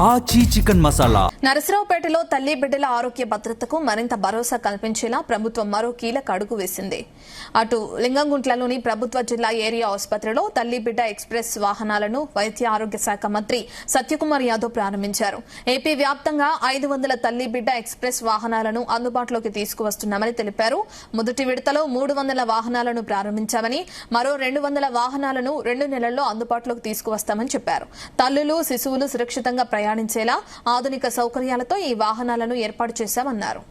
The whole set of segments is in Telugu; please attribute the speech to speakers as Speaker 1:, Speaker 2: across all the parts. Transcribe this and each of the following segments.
Speaker 1: ఆచి చికెన్ మసాలా.
Speaker 2: నరసరావుపేటలో తల్లి బిడ్డల ఆరోగ్య భద్రతకు మరింత భరోసా కల్పించేలా ప్రభుత్వం మరో కీలక అడుగు వేసింది. అటు లింగంగుంట్లలోని ప్రభుత్వ జిల్లా ఏరియా ఆసుపత్రిలో తల్లి బిడ్డ ఎక్స్ప్రెస్ వాహనాలను వైద్య ఆరోగ్య శాఖ మంత్రి సత్యకుమార్ యాదవ్ ప్రారంభించారు. ఏపీ వ్యాప్తంగా 500 తల్లి బిడ్డ ఎక్స్ప్రెస్ వాహనాలను అందుబాటులోకి తీసుకువస్తున్నామని తెలిపారు. మొదటి విడతలో 300 వాహనాలను ప్రారంభించామని, మరో 200 వాహనాలను 2 నెలల్లో అందుబాటులోకి తీసుకువస్తామని చెప్పారు. తల్లులు, శిశువులు సురక్షితంగా ప్రయాణించేలా ఆధునిక సౌకర్యాలతో ఈ వాహనాలను ఏర్పాటు చేశామన్నారు.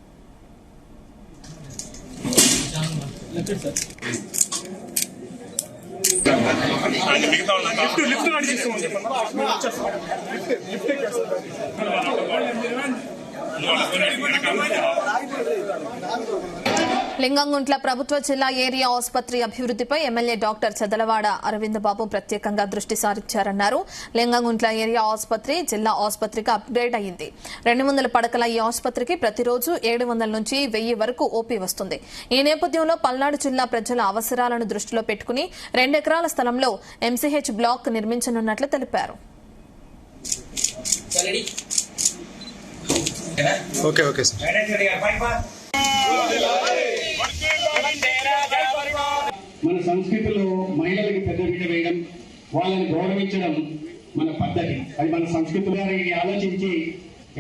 Speaker 2: లింగంగుంట్ల ప్రభుత్వ జిల్లా ఏరియా ఆసుపత్రి అభివృద్దిపై ఎమ్మెల్యే డాక్టర్ చదలవాడ అరవింద్ బాబు ప్రత్యేకంగా దృష్టి సారించారన్నారు. లింగంగుంట్ల ఏరియా ఆసుపత్రి జిల్లా ఆసుపత్రిగా అప్గ్రేడ్ అయింది. 200 పడకల ఈ ఆసుపత్రికి ప్రతిరోజు 700 నుంచి 1000 వరకు ఓపీ వస్తుంది. ఈ నేపథ్యంలో పల్నాడు జిల్లా ప్రజల అవసరాలను దృష్టిలో పెట్టుకుని 2 ఎకరాల స్థలంలో ఎంసీహెచ్ బ్లాక్ నిర్మించనున్నట్లు తెలిపారు.
Speaker 3: మన సంస్కృతిలో మహిళలకు పెద్దపీట వేయడం, వాళ్ళని గౌరవించడం మన పద్ధతి. అది మన సంస్కృతి గారికి ఆలోచించి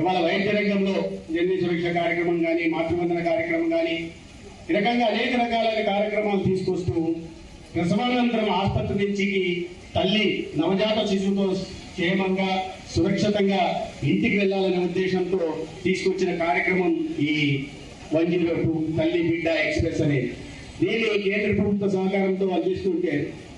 Speaker 3: ఇవాళ వైద్య రంగంలో జన్య సురక్ష కార్యక్రమం కానీ, మాతృవందన కార్యక్రమం కానీ, ఈ రకంగా అనేక రకాలైన కార్యక్రమాలు తీసుకొస్తూ ప్రసవానంతరం ఆసుపత్రి నుంచి తల్లి నవజాత శిశువుతో క్షేమంగా సురక్షితంగా ఇంటికి వెళ్లాలనే ఉద్దేశంతో తీసుకొచ్చిన కార్యక్రమం ఈ 102 తల్లి బిడ్డ ఎక్స్ప్రెస్ అనేది. దీన్ని కేంద్ర ప్రభుత్వ సహకారంతో అందిస్తుంటే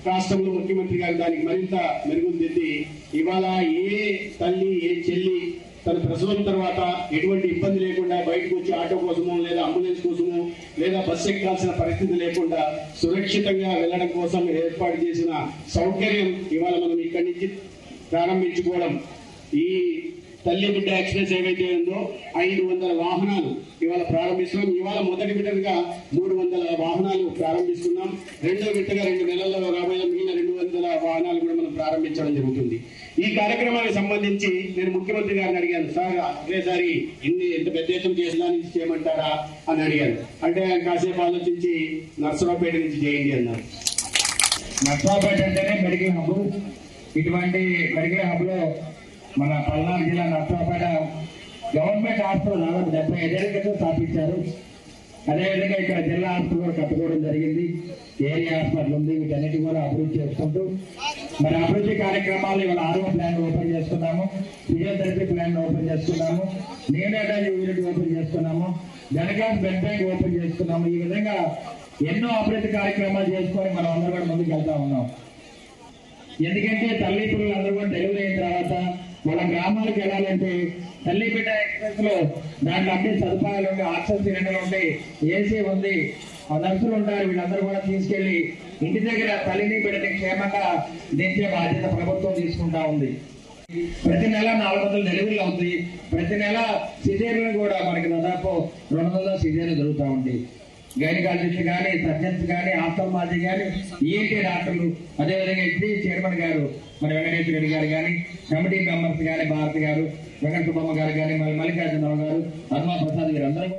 Speaker 3: రాష్ట్రంలో ముఖ్యమంత్రి గారు దానికి మరింత మెరుగుదిద్ది ఇవాళ ఏ తల్లి ఏ చెల్లి తన ప్రసవం తర్వాత ఎటువంటి ఇబ్బంది లేకుండా బయటకు వచ్చి ఆటో కోసమో లేదా అంబులెన్స్ కోసమో లేదా బస్సు ఎక్కాల్సిన పరిస్థితి లేకుండా సురక్షితంగా వెళ్లడం కోసం ఏర్పాటు చేసిన సౌకర్యం ఇవాళ మనం ఇక్కడి నుంచి ప్రారంభించుకోవడం. ఈ తల్లి బిడ్డ ఎక్స్ప్రెస్ ఏవైతే ఉందో 500 వాహనాలు ఇవాళ ప్రారంభిస్తున్నాం. ఇవాళ మొదటి విడతగా 300 వాహనాలు ప్రారంభిస్తున్నాం. రెండో విడతగా 2 నెలల్లో రాబోయే మిగిలిన 200 వాహనాలు కూడా మనం ప్రారంభించడం జరుగుతుంది. ఈ కార్యక్రమానికి సంబంధించి నేను ముఖ్యమంత్రి గారిని అడిగాను, సార్ ఒకేసారి ఎంత పెద్ద ఎత్తున చేసేదానికి చేయమంటారా అని అడిగాను. అంటే ఆయన కాసేపు ఆలోచించి నర్సరావుపేట నుంచి చేయండి అన్నారు.
Speaker 4: నర్సరావుపేట అంటేనే మెడికల్ హబ్. ఇటువంటి మెడికల్ హబ్ లో మన పల్నాడు జిల్లా నర్సరావుపేట గవర్నమెంట్ హాస్పిటల్ దాదాపు 75 ఏళ్ల క్రితం స్థాపించారు. అదేవిధంగా ఇక్కడ జిల్లా హాస్పిటల్ కూడా కట్టుకోవడం జరిగింది. ఏరియా హాస్పిటల్ ఉంది. వీటన్నిటి కూడా అభివృద్ధి చేసుకుంటూ మరి అభివృద్ధి కార్యక్రమాలు ఇవాళ 6వ ప్లాన్ ఓపెన్ చేసుకున్నాము. ఫిజియోథెరపీ ప్లాన్ ఓపెన్ చేసుకున్నాము. నియోనేటాలజీ యూనిట్ ఓపెన్ చేసుకున్నాము. జనగాస్ బ్లడ్ బ్యాంక్ ఓపెన్ చేసుకున్నాము. ఈ విధంగా ఎన్నో అభివృద్ధి కార్యక్రమాలు చేసుకొని మనం అందరూ కూడా ముందుకు వెళ్తా ఉన్నాం. ఎందుకంటే తల్లి పిల్లలు అందరూ కూడా డెలివరీ అయిన తర్వాత వాళ్ళ గ్రామాలకు వెళ్ళాలంటే తల్లి బిడ్డ ఎక్స్ప్రెస్ లో దాంట్లో అన్ని సదుపాయాలు ఉండి, ఆక్సిజన్ సిలిండర్లు ఉండి, ఏసీ ఉంది, నర్సులు ఉంటారు. వీళ్ళందరూ కూడా తీసుకెళ్లి ఇంటి దగ్గర తల్లిని బిడ్డని క్షేమంగా దించే బాధ్యత ప్రభుత్వం తీసుకుంటా ఉంది. ప్రతి నెల 400 డెలివరీలు అవుతాయి. ప్రతి నెల సిజేరియన్లు కూడా మనకి దాదాపు 200 సిజేరియన్లు జరుగుతూ ఉంటాయి. గైనకాలజిస్ట్ కానీ, సర్జన్స్ కానీ, ఆఫ్థల్మాలజీ కానీ, ఈఎన్టీ డాక్టర్లు, అదేవిధంగా హెచ్డీ చైర్మన్ గారు మన వెంకటేశ్వర రెడ్డి గారు కానీ, కమిటీ మెంబర్స్ కానీ, భారతి గారు, వెంకట సుబ్బమ్మ గారు కానీ, మల్లికార్జునరావు గారు, హనుమా ప్రసాద్ గారు అందరూ